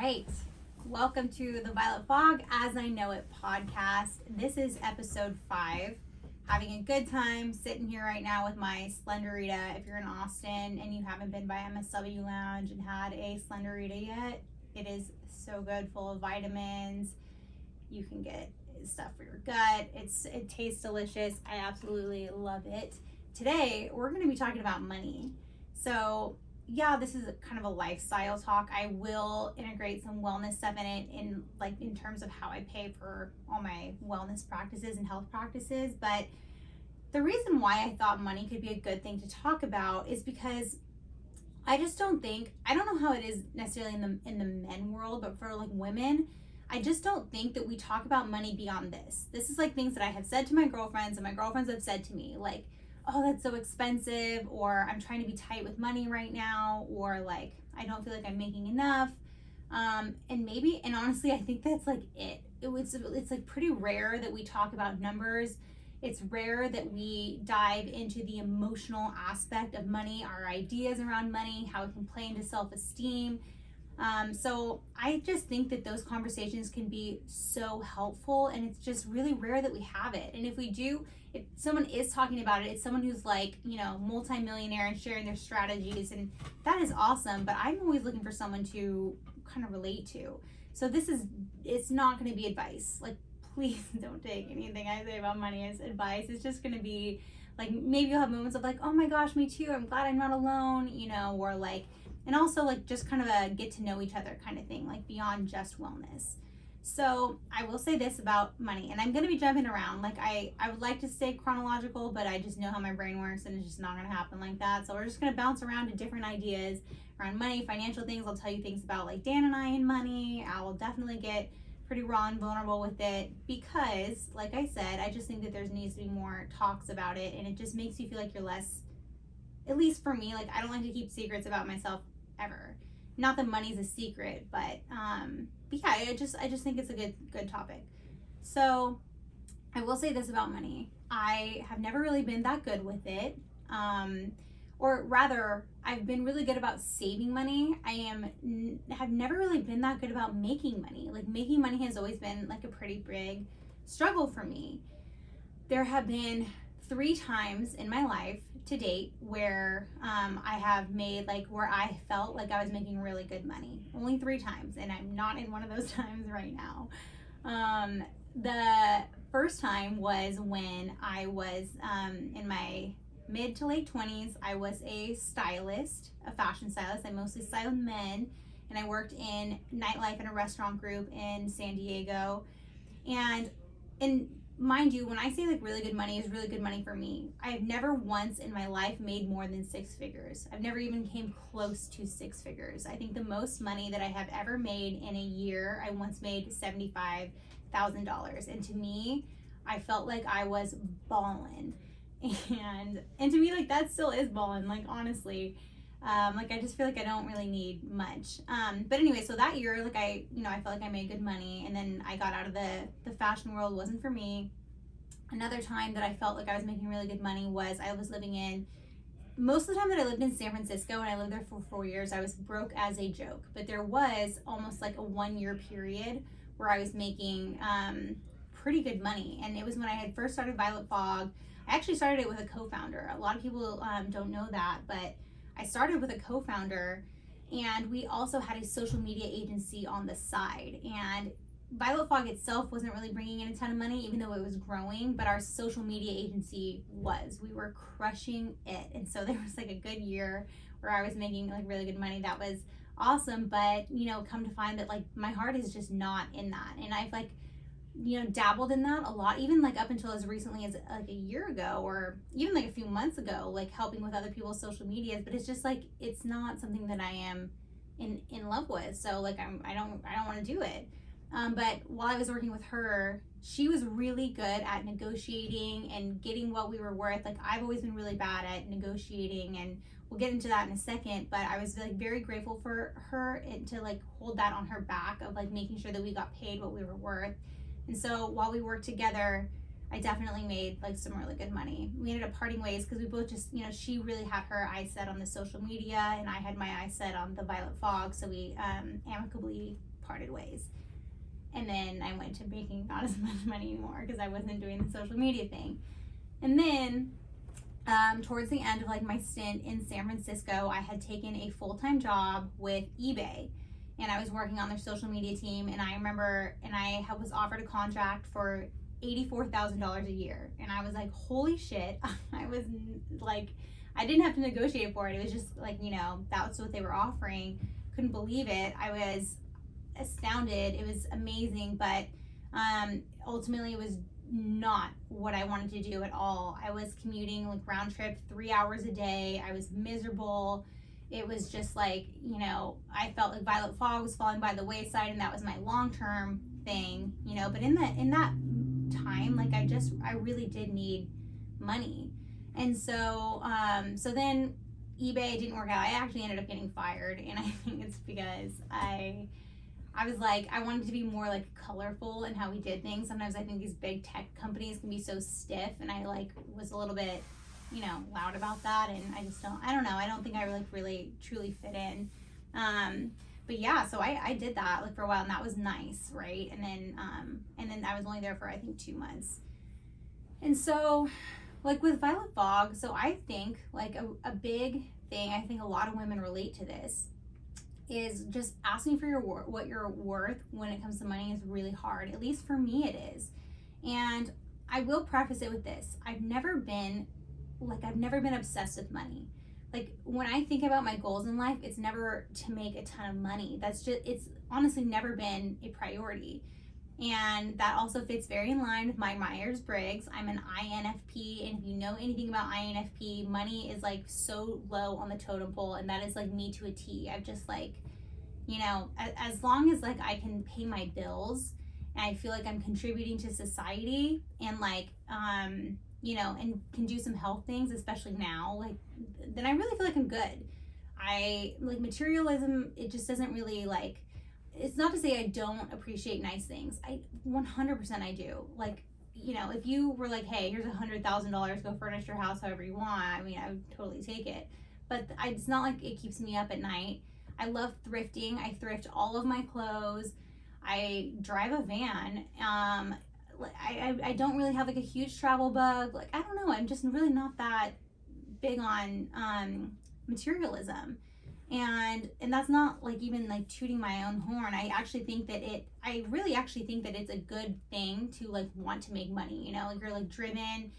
right. Welcome to the Violet Fog As I Know It podcast. This is episode 5. Having a good time sitting here right now with my Slenderita. If you're in Austin and you haven't been by MSW Lounge and had a Slenderita yet, it is so good, full of vitamins. You can get stuff for your gut. It tastes delicious. I absolutely love it. Today, we're going to be talking about money. So, yeah, this is kind of a lifestyle talk. I will integrate some wellness stuff in it in terms of how I pay for all my wellness practices and health practices. But the reason why I thought money could be a good thing to talk about is because I don't know how it is necessarily in the men world, but for like women, I just don't think that we talk about money beyond this. This is like things that I have said to my girlfriends and my girlfriends have said to me, like, oh, that's so expensive, or I'm trying to be tight with money right now, or like, I don't feel like I'm making enough. And honestly, I think that's like it's like pretty rare that we talk about numbers. It's rare that we dive into the emotional aspect of money, our ideas around money, how it can play into self-esteem. So I just think that those conversations can be so helpful, and it's just really rare that we have it. And if someone is talking about it, it's someone who's like, multimillionaire and sharing their strategies, and that is awesome. But I'm always looking for someone to kind of relate to. So it's not going to be advice. Like, please don't take anything I say about money as advice. It's just going to be like, maybe you'll have moments of like, oh my gosh, me too. I'm glad I'm not alone, or like, and also like just kind of a get to know each other kind of thing, like beyond just wellness. So I will say this about money, and I'm going to be jumping around. Like I would like to stay chronological, but I just know how my brain works, and it's just not going to happen like that. So we're just going to bounce around to different ideas around money, financial things. I'll tell you things about like Dan and I and money. I will definitely get pretty raw and vulnerable with it because, like I said, I just think that there needs to be more talks about it, and it just makes you feel like you're less, at least for me, like I don't like to keep secrets about myself ever. Not that money's a secret, but yeah, I just think it's a good topic. So I will say this about money. I have never really been that good with it. Or rather, I've been really good about saving money. Have never really been that good about making money. Like making money has always been like a pretty big struggle for me. There have been 3 times in my life to date where I have made where I felt like I was making really good money. Only 3 times, and I'm not in one of those times right now. The first time was when I was in my mid to late 20s. I was a stylist, a fashion stylist. I mostly styled men, and I worked in nightlife in a restaurant group in San Diego. And mind you, when I say like really good money is really good money for me, I have never once in my life made more than 6 figures. I've never even came close to 6 figures. I think the most money that I have ever made in a year, I once made $75,000. And to me, I felt like I was ballin'. And to me, like, that still is ballin', like, honestly. I just feel like I don't really need much. But anyway, so that year, like I felt like I made good money, and then I got out of the fashion world. Wasn't for me. Another time that I felt like I was making really good money was I was living in, most of the time that I lived in San Francisco, and I lived there for 4 years, I was broke as a joke. But there was almost like a 1-year period where I was making pretty good money. And it was when I had first started Violet Fog. I actually started it with a co-founder. A lot of people don't know that, but I started with a co-founder, and we also had a social media agency on the side. And Violet Fog itself wasn't really bringing in a ton of money, even though it was growing, but our social media agency was. We were crushing it. And so there was like a good year where I was making like really good money. That was awesome. But, come to find that like my heart is just not in that. And I've dabbled in that a lot, even like up until as recently as like a year ago, or even like a few months ago, like helping with other people's social medias. But it's just like, it's not something that I am in love with. So like I don't want to do it. But while I was working with her, she was really good at negotiating and getting what we were worth. Like I've always been really bad at negotiating, and we'll get into that in a second. But I was like very grateful for her and to like hold that on her back of like making sure that we got paid what we were worth. And so while we worked together, I definitely made like some really good money. We ended up parting ways because we both just, she really had her eyes set on the social media, and I had my eyes set on the Violet Fog. So we amicably parted ways. And then I went to making not as much money anymore because I wasn't doing the social media thing. And then towards the end of like my stint in San Francisco, I had taken a full-time job with eBay, and I was working on their social media team. And I remember, and I was offered a contract for $84,000 a year, and I was like, holy shit. I was like, I didn't have to negotiate for it. It was just like, you know, that's what they were offering. Couldn't believe it. I was astounded. It was amazing, but ultimately it was not what I wanted to do at all. I was commuting like round trip 3 hours a day. I was miserable. It was just like, you know, I felt like Violet Fog was falling by the wayside, and that was my long-term thing, you know. But in that time, like I really did need money. And so so then eBay didn't work out. I actually ended up getting fired, and I think it's because I was like, I wanted to be more like colorful in how we did things. Sometimes I think these big tech companies can be so stiff, and I like was a little bit, you know, loud about that, and I don't know, I don't think I like really truly fit in. But yeah, so I did that like for a while, and that was nice, right? And then I was only there for I think 2 months. And so like with Violet Fog, so I think like a big thing, I think a lot of women relate to this, is just asking for what you're worth when it comes to money is really hard. At least for me it is. And I will preface it with this. I've never been obsessed with money. Like when I think about my goals in life, it's never to make a ton of money. It's honestly never been a priority. And that also fits very in line with my Myers-Briggs. I'm an INFP, and if you know anything about INFP, money is like so low on the totem pole, and that is like me to a T. I've just like, you know, as long as like I can pay my bills and I feel like I'm contributing to society, and like you know, and can do some health things, especially now, like then I really feel like I'm good. I like materialism, it just doesn't really like, it's not to say I don't appreciate nice things. I 100% I do. Like, you know, if you were like, hey, here's $100,000, go furnish your house however you want, I mean, I would totally take it. But it's not like it keeps me up at night. I love thrifting. I thrift all of my clothes. I drive a van. I don't really have like a huge travel bug. Like, I don't know. I'm just really not that big on materialism. And that's not like even like tooting my own horn. I really actually think that it's a good thing to like want to make money, you know, like you're like driven.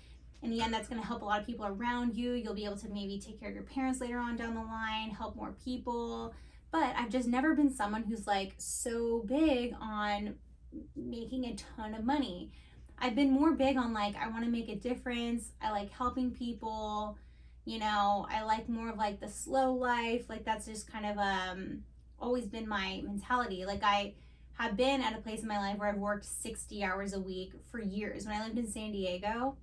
In the end, that's going to help a lot of people around you. You'll be able to maybe take care of your parents later on down the line, help more people. But I've just never been someone who's like so big on making a ton of money. I've been more big on like, I want to make a difference. I like helping people. You know, I like more of like the slow life. Like that's just kind of always been my mentality. Like I have been at a place in my life where I've worked 60 hours a week for years. When I lived in San Diego,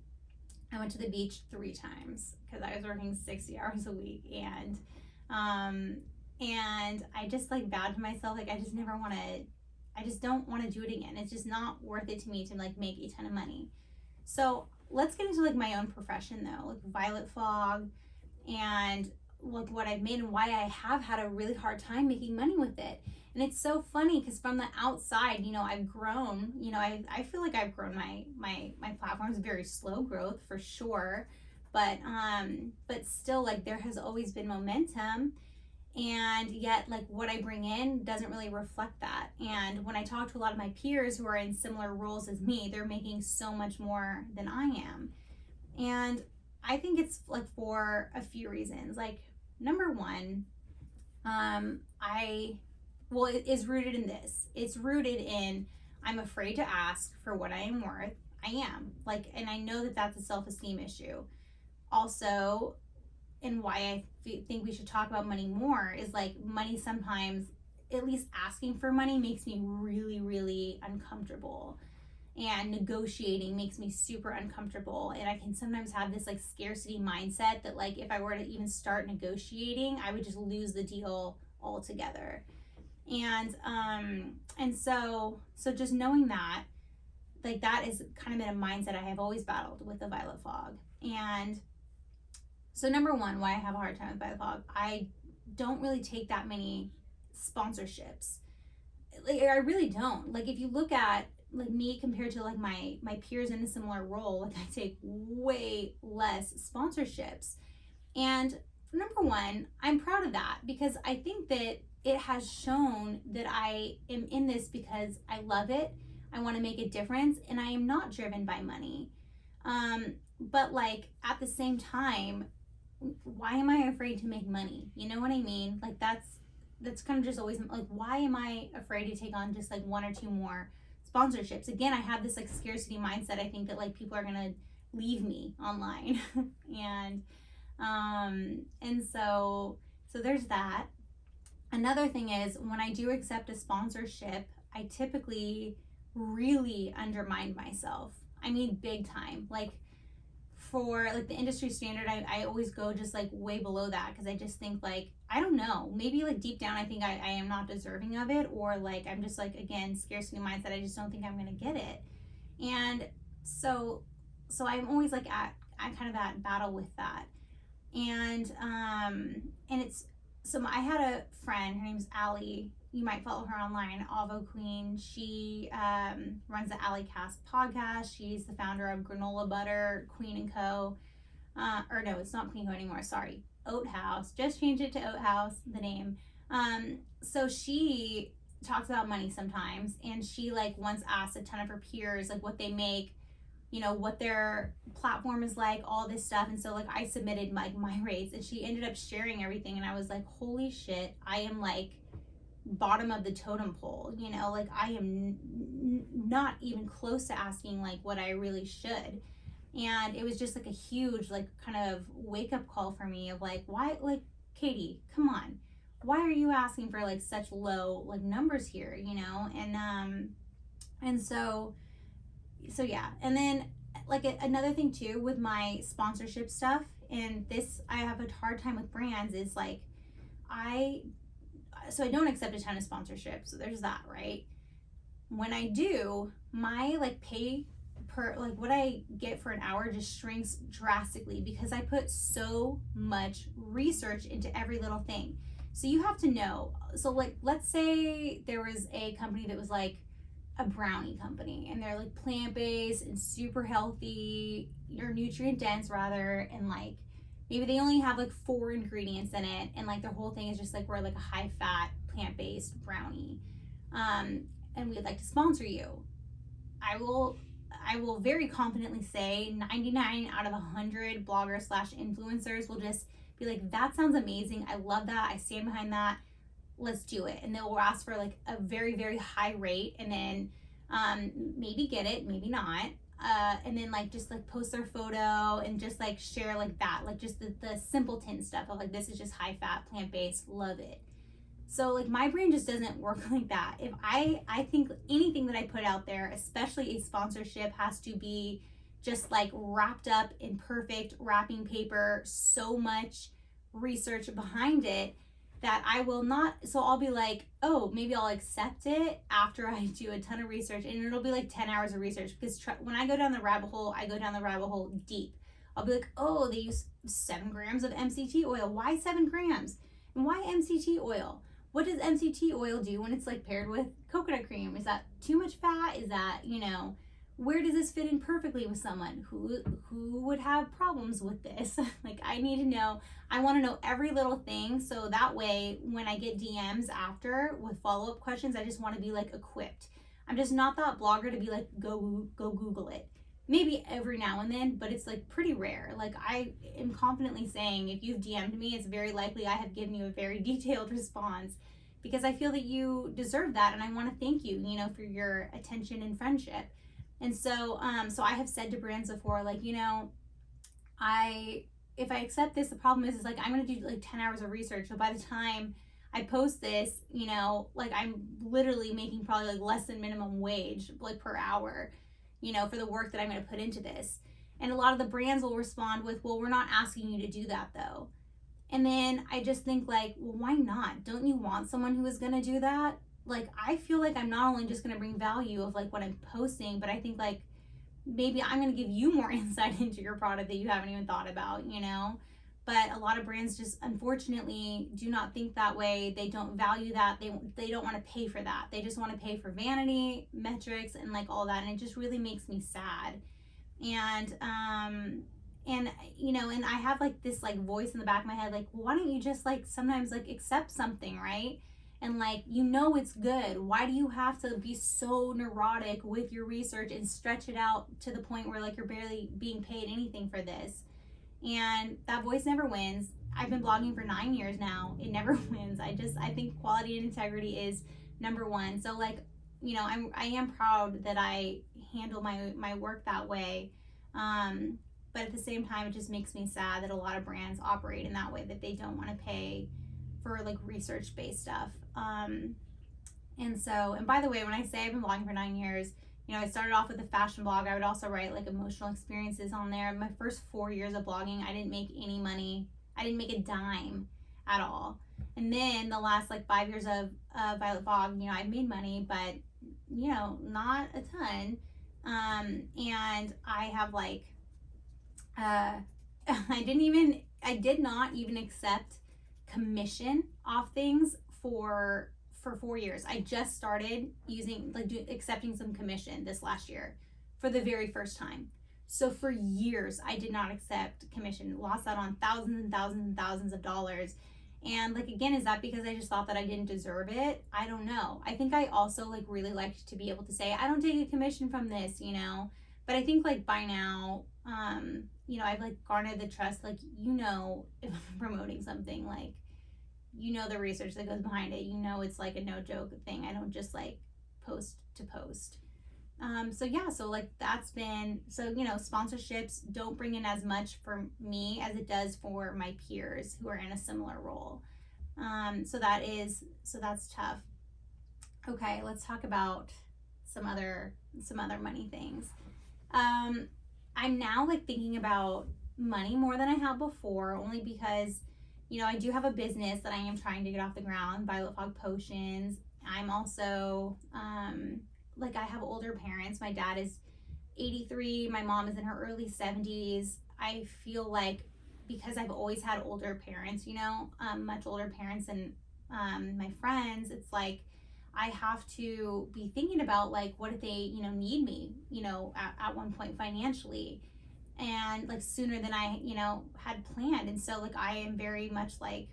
I went to the beach 3 times because I was working 60 hours a week, and I just like vowed to myself, like I just don't want to do it again. It's just not worth it to me to like make a ton of money. So let's get into like my own profession though, like Violet Fog, and like what I've made and why I have had a really hard time making money with it. And it's so funny because from the outside, you know, I've grown, you know, I feel like I've grown my platforms, very slow growth for sure, but still like there has always been momentum. And yet like what I bring in doesn't really reflect that. And when I talk to a lot of my peers who are in similar roles as me, they're making so much more than I am. And I think it's like for a few reasons. Like number one, it is rooted in this. It's rooted in I'm afraid to ask for what I am worth. I am like, and I know that that's a self-esteem issue. Also, and why I think we should talk about money more is like money sometimes, at least asking for money makes me really, really uncomfortable. And negotiating makes me super uncomfortable. And I can sometimes have this like scarcity mindset that like if I were to even start negotiating, I would just lose the deal altogether. And so just knowing that, like that is kind of been a mindset I have always battled with the Violet Fog. And so number one, why I have a hard time with Violet Fog, I don't really take that many sponsorships. like, I really don't. Like, if you look at like me compared to like my peers in a similar role, like I take way less sponsorships. And number one, I'm proud of that because I think that it has shown that I am in this because I love it. I want to make a difference and I am not driven by money. But like at the same time, why am I afraid to make money? You know what I mean? Like that's kind of just always like, why am I afraid to take on just like one or two more sponsorships? Again, I have this like scarcity mindset. I think that like people are gonna leave me online. And there's that. Another thing is when I do accept a sponsorship, I typically really undermine myself. I mean, big time. Like for like the industry standard, I always go just like way below that because I just think like, I don't know, maybe like deep down I think I am not deserving of it, or like I'm just like, again, scarcity mindset, I just don't think I'm gonna get it. And so I'm always like at kind of at battle with that. And it's so I had a friend, her name's Allie. You might follow her online, Avo Queen. She runs the Allie Cast podcast. She's the founder of Granola Butter, Queen and Co. Or no, it's not Queen Co anymore. Sorry, Oat House. Just changed it to Oat House, the name. So she talks about money sometimes, and she like once asked a ton of her peers like what they make, you know, what their platform is like, all this stuff. And so like I submitted my rates, and she ended up sharing everything, and I was like, holy shit, I am like bottom of the totem pole, you know, like I am not even close to asking like what I really should. And it was just like a huge like kind of wake up call for me of like, why, like, Katey, come on, why are you asking for like such low like numbers here, you know? And so yeah. And then like another thing too with my sponsorship stuff, and this I have a hard time with brands, is like I don't accept a ton of sponsorships, so there's that, right? When I do, my like pay per like what I get for an hour just shrinks drastically because I put so much research into every little thing. So you have to know. So like let's say there was a company that was like a brownie company, and they're like plant-based and super healthy, or nutrient dense rather, and like maybe they only have like 4 ingredients in it, and like their whole thing is just like, we're like a high fat plant-based brownie, and we'd like to sponsor you. I will very confidently say 99 out of 100 bloggers slash influencers will just be like, that sounds amazing, I love that, I stand behind that, let's do it. And they'll ask for like a very, very high rate, and then maybe get it, maybe not. And then like just like post their photo and just like share like that, like just the simpleton stuff of like, this is just high fat, plant-based, love it. So like my brain just doesn't work like that. If I think anything that I put out there, especially a sponsorship, has to be just like wrapped up in perfect wrapping paper, so much research behind it, that I will not. So I'll be like, oh, maybe I'll accept it after I do a ton of research, and it'll be like 10 hours of research, because when I go down the rabbit hole, I go down the rabbit hole deep. I'll be like, oh, they use 7 grams of MCT oil. Why 7 grams? And why MCT oil? What does MCT oil do when it's like paired with coconut cream? Is that too much fat? Is that, you know, where does this fit in perfectly with someone who would have problems with this? Like, I need to know. I want to know every little thing, so that way when I get DMs after with follow-up questions, I just want to be like equipped. I'm just not that blogger to be like, go Google it. Maybe every now and then, but it's like pretty rare. Like, I am confidently saying if you've DM'd me, it's very likely I have given you a very detailed response, because I feel that you deserve that, and I want to thank you, you know, for your attention and friendship. And so I have said to brands before, like, you know, if I accept this, the problem is like I'm gonna do like 10 hours of research. So by the time I post this, you know, like I'm literally making probably like less than minimum wage, like per hour, you know, for the work that I'm gonna put into this. And a lot of the brands will respond with, well, we're not asking you to do that though. And then I just think like, well, why not? Don't you want someone who is gonna do that? Like, I feel like I'm not only just gonna bring value of like what I'm posting, but I think like maybe I'm gonna give you more insight into your product that you haven't even thought about, you know? but a lot of brands just unfortunately do not think that way. They don't value that. They don't want to pay for that. They just want to pay for vanity metrics and like all that, and it just really makes me sad. And you know, and I have like this like voice in the back of my head like, well, why don't you just like sometimes like accept something, right? And like, you know, it's good. Why do you have to be so neurotic with your research and stretch it out to the point where like you're barely being paid anything for this? And that voice never wins. I've been blogging for 9 years now. It never wins. I think quality and integrity is number one. So like, you know, I am proud that I handle my work that way. But at the same time, it just makes me sad that a lot of brands operate in that way, that they don't want to pay for like research based stuff. And by the way, when I say I've been blogging for 9 years, you know, I started off with a fashion blog. I would also write like emotional experiences on there. My first 4 years of blogging, I didn't make any money. I didn't make a dime at all. And then the last like 5 years of Violet Fog, you know, I made money, but you know, not a ton. And I have like, I did not even accept commission off things for 4 years. I just started using accepting some commission this last year for the very first time. So for years I did not accept commission, lost out on thousands and thousands and thousands of dollars. And like, again, is that because I just thought that I didn't deserve it? I don't know. I think I also like really liked to be able to say I don't take a commission from this, you know. But I think like by now, you know, I've like garnered the trust, like, you know, if I'm promoting something, like, you know, the research that goes behind it, you know, it's like a no joke thing. I don't just like post to post. So yeah, so like that's been, so, you know, sponsorships don't bring in as much for me as it does for my peers who are in a similar role. So that's tough. Okay, let's talk about some other money things. I'm now like thinking about money more than I have before, only because, you know, I do have a business that I am trying to get off the ground, Violet Fog Potions. I'm also, like, I have older parents. My dad is 83. My mom is in her early 70s. I feel like because I've always had older parents, you know, much older parents than my friends, it's like I have to be thinking about like, what if they, you know, need me, you know, at one point financially, and like sooner than I, you know, had planned. And so like I am very much like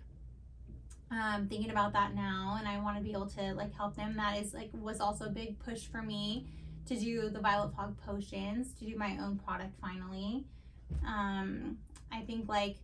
thinking about that now, and I want to be able to like help them. That is like was also a big push for me to do the Violet Fog Potions, to do my own product finally. I think like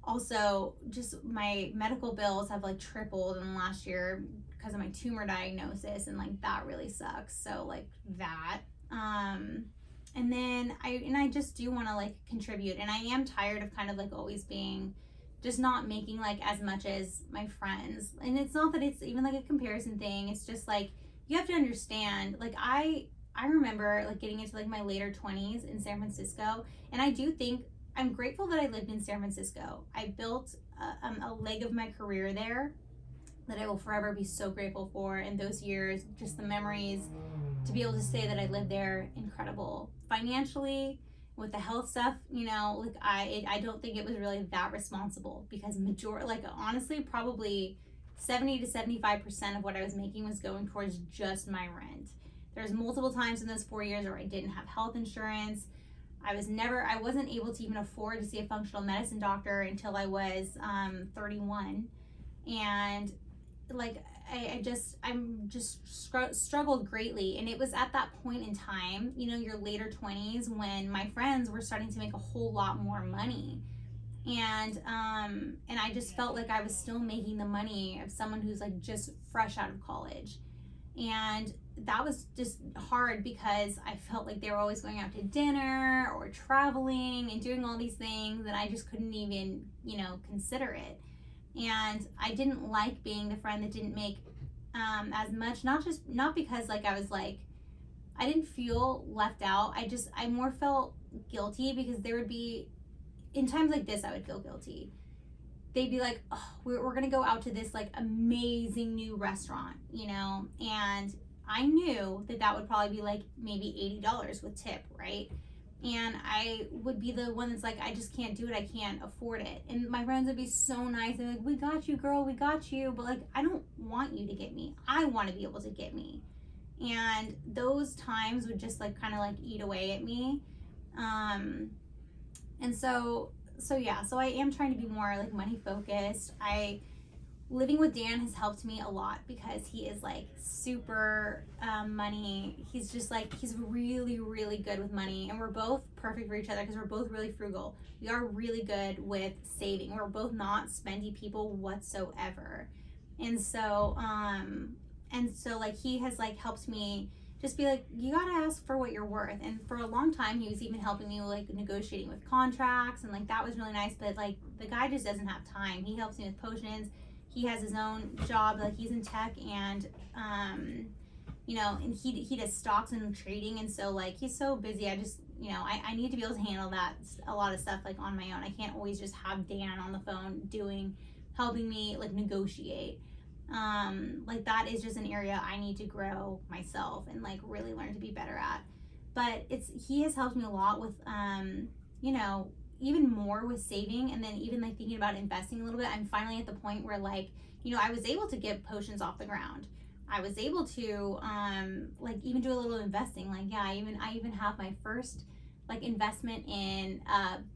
also just my medical bills have like tripled in the last year because of my tumor diagnosis, and like that really sucks. So like that, and then I just do want to like contribute, and I am tired of kind of like always being just not making like as much as my friends. And it's not that it's even like a comparison thing, it's just like you have to understand, like I remember like getting into like my later 20s in San Francisco, and I do think I'm grateful that I lived in San Francisco. I built a leg of my career there that I will forever be so grateful for. In those years, just the memories, to be able to say that I lived there, incredible. Financially, with the health stuff, you know, like I don't think it was really that responsible, because honestly, probably 70 to 75% of what I was making was going towards just my rent. There's multiple times in those 4 years where I didn't have health insurance. I wasn't able to even afford to see a functional medicine doctor until I was 31. And like, I'm struggled greatly. And it was at that point in time, you know, your later 20s, when my friends were starting to make a whole lot more money. And I just felt like I was still making the money of someone who's like just fresh out of college. And that was just hard, because I felt like they were always going out to dinner or traveling and doing all these things, and I just couldn't even, you know, consider it. And I didn't like being the friend that didn't make as much, not because like I was like, I didn't feel left out. I more felt guilty, because there would be, in times like this, I would feel guilty. They'd be like, oh, we're gonna go out to this like amazing new restaurant, you know, and I knew that would probably be like maybe $80 with tip, right? And I would be the one that's like, I just can't do it. I can't afford it. And my friends would be so nice. They're like, we got you, girl. We got you. But like, I don't want you to get me. I want to be able to get me. And those times would just like kind of like eat away at me. And so yeah, so I am trying to be more like money focused. Living with Dan has helped me a lot because he is like super money. He's just like, he's really, really good with money. And we're both perfect for each other because we're both really frugal. We are really good with saving. We're both not spendy people whatsoever. And so, like he has like helped me just be like, you gotta ask for what you're worth. And for a long time, he was even helping me like negotiating with contracts, and like that was really nice. But like the guy just doesn't have time. He helps me with potions. He has his own job, like he's in tech, and and he does stocks and trading, and so like he's so busy. I just I need to be able to handle that a lot of stuff like on my own. I can't always just have Dan on the phone helping me like negotiate. Like that is just an area I need to grow myself and like really learn to be better at. But he has helped me a lot with even more with saving, and then even like thinking about investing a little bit. I'm finally at the point where like I was able to get potions off the ground. I was able to like even do a little investing. Like yeah, I even have my first like investment in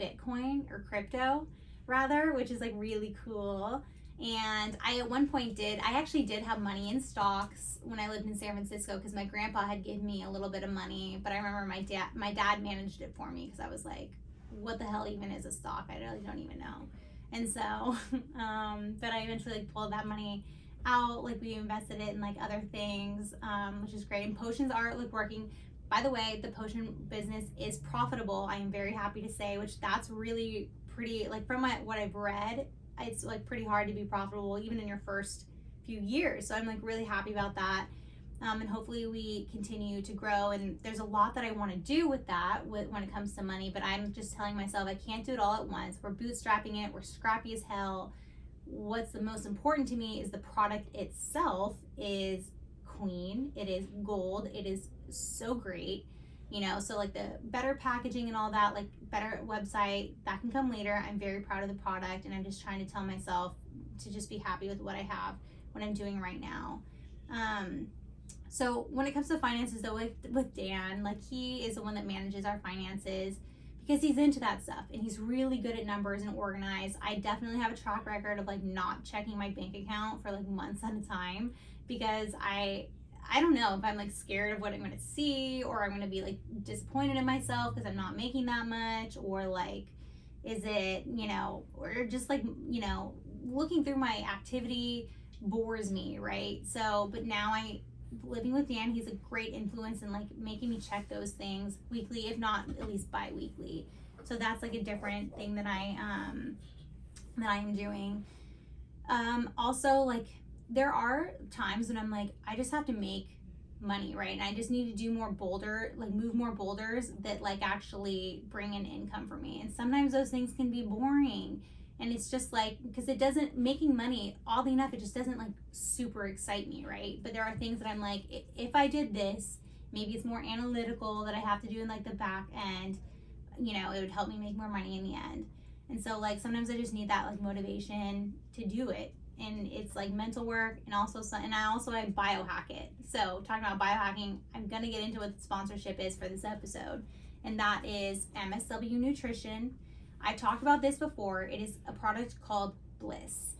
Bitcoin, or crypto rather, which is like really cool. And I at one point I actually did have money in stocks when I lived in San Francisco because my grandpa had given me a little bit of money. But I remember my dad managed it for me because I was like, what the hell even is a stock? I really don't even know. And so, but I eventually like pulled that money out. Like we invested it in like other things, which is great. And potions are like working. By the way, the potion business is profitable. I am very happy to say, which that's really pretty, like from what I've read, it's like pretty hard to be profitable even in your first few years. So I'm like really happy about that. And hopefully we continue to grow, and there's a lot that I want to do with that when it comes to money, but I'm just telling myself I can't do it all at once. We're bootstrapping it, we're scrappy as hell. What's the most important to me is the product itself is queen, it is gold, it is so great, so like the better packaging and all that, like better website, that can come later. I'm very proud of the product, and I'm just trying to tell myself to just be happy with what I have, what I'm doing right now. So when it comes to finances though, with Dan, like he is the one that manages our finances because he's into that stuff and he's really good at numbers and organized. I definitely have a track record of like not checking my bank account for like months at a time because I don't know if I'm like scared of what I'm going to see, or I'm going to be like disappointed in myself because I'm not making that much, or like is it, or just like, looking through my activity bores me, right? So, but now living with Dan, he's a great influence in like making me check those things weekly, if not at least bi-weekly. So that's like a different thing that I am doing. Also, like there are times when I'm like, I just have to make money, right? And I just need to do move more boulders that like actually bring in income for me. And sometimes those things can be boring. And it's just like, because making money, oddly enough, it just doesn't like super excite me, right? But there are things that I'm like, if I did this, maybe it's more analytical that I have to do in like the back end, it would help me make more money in the end. And so like sometimes I just need that like motivation to do it. And it's like mental work, and I biohack it. So talking about biohacking, I'm gonna get into what the sponsorship is for this episode, and that is MSW Nutrition. I've talked about this before. It is a product called Bliss.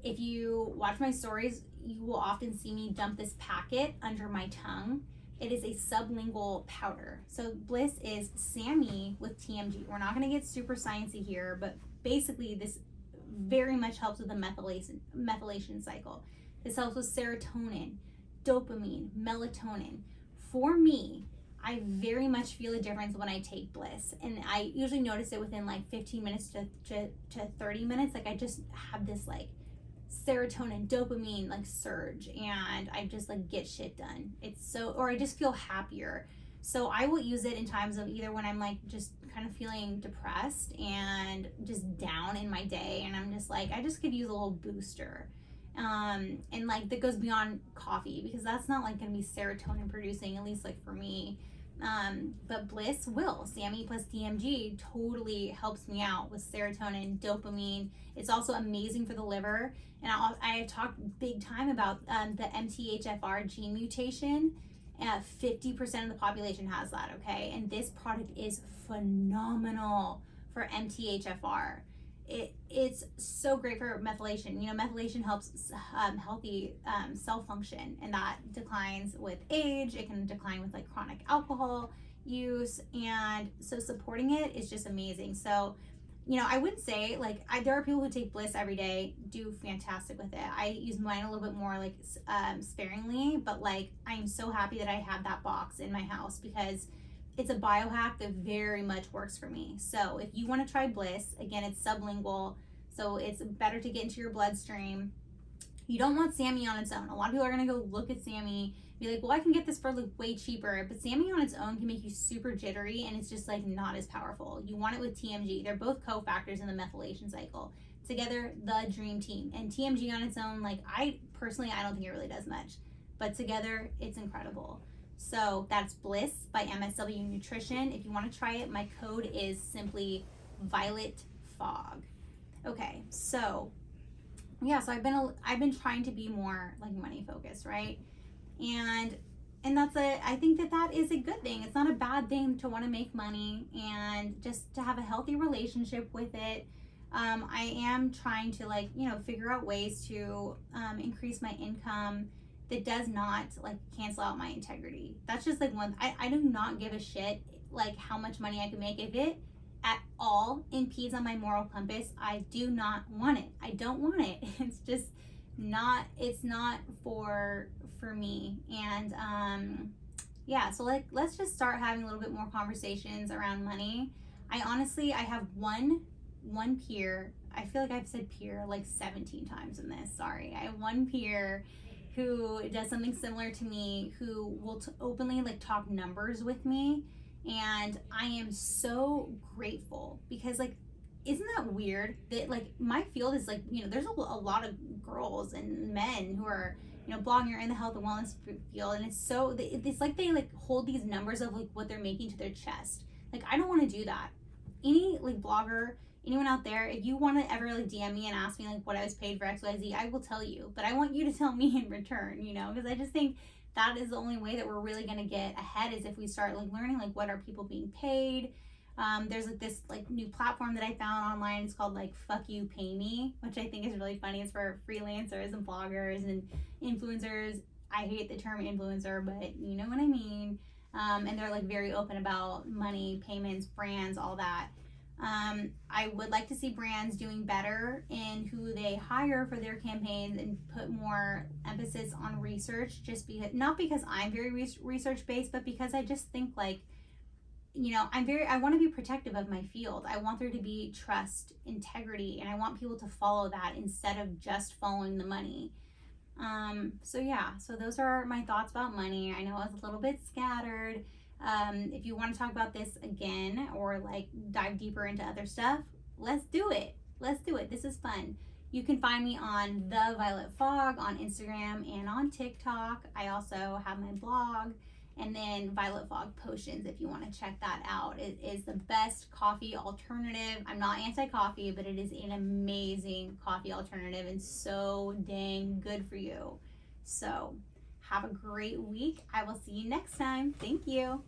If you watch my stories, you will often see me dump this packet under my tongue. It is a sublingual powder. So Bliss is SAMe with TMG. We're not going to get super sciencey here, but basically this very much helps with the methylation cycle. This helps with serotonin, dopamine, melatonin. For me, I very much feel a difference when I take Bliss, and I usually notice it within like 15 minutes to 30 minutes. Like I just have this like serotonin, dopamine like surge, and I just like get shit done. Or I just feel happier. So I will use it in times of either when I'm like just kind of feeling depressed and just down in my day, and I'm just like, I just could use a little booster. And like that goes beyond coffee, because that's not like gonna be serotonin producing, at least like for me. But bliss will. Sammy plus DMG totally helps me out with serotonin, dopamine. It's also amazing for the liver. And I have talked big time about the MTHFR gene mutation. 50% of the population has that, okay? And this product is phenomenal for MTHFR. It's so great for methylation. You know, methylation helps healthy cell function, and that declines with age. It can decline with like chronic alcohol use, and so supporting it is just amazing. So, you know, I wouldn't say like there are people who take Bliss every day, do fantastic with it. I use mine a little bit more like sparingly, but like I am so happy that I have that box in my house because it's a biohack that very much works for me. So if you want to try Bliss, again, it's sublingual, so it's better to get into your bloodstream. You don't want Sammy on its own. A lot of people are going to go look at Sammy, be like, well, I can get this for like way cheaper, but Sammy on its own can make you super jittery, and it's just like not as powerful. You want it with TMG. They're both cofactors in the methylation cycle. Together, the dream team. And TMG on its own, like I don't think it really does much, but together it's incredible. So that's Bliss by MSW Nutrition. If you want to try it, my code is simply Violet Fog. Okay, so yeah, so I've been trying to be more like money focused, right? And I think that is a good thing. It's not a bad thing to want to make money and just to have a healthy relationship with it. I am trying to like, you know, figure out ways to increase my income that does not like cancel out my integrity. That's just like I do not give a shit like how much money I can make. If it at all impedes on my moral compass, I do not want it. I don't want it. It's just not, it's not for me. And yeah, so like let's just start having a little bit more conversations around money. I have one peer. I feel like I've said peer like 17 times in this. Sorry. I have one peer who does something similar to me, who will openly like talk numbers with me, and I am so grateful because like, isn't that weird that like my field is like, you know, there's a lot of girls and men who are, you know, blogging or in the health and wellness field, and it's like they like hold these numbers of like what they're making to their chest. Like I don't want to do that. Any like blogger, anyone out there, if you want to ever like DM me and ask me like what I was paid for XYZ, I will tell you, but I want you to tell me in return, you know, because I just think that is the only way that we're really going to get ahead, is if we start like learning like what are people being paid. There's like this like new platform that I found online. It's called like Fuck You Pay Me, which I think is really funny. It's for freelancers and bloggers and influencers. I hate the term influencer, but you know what I mean. And they're like very open about money, payments, brands, all that. I would like to see brands doing better in who they hire for their campaigns and put more emphasis on research, just because, not because I'm very research based, but because I just think like, you know, I want to be protective of my field. I want there to be trust, integrity, and I want people to follow that instead of just following the money. So yeah, so those are my thoughts about money. I know I was a little bit scattered. If you want to talk about this again or like dive deeper into other stuff, let's do it. This is fun. You can find me on The Violet Fog on Instagram and on TikTok. I also have my blog, and then Violet Fog Potions if you want to check that out. It is the best coffee alternative. I'm not anti-coffee, but it is an amazing coffee alternative and so dang good for you. So have a great week. I will see you next time. Thank you.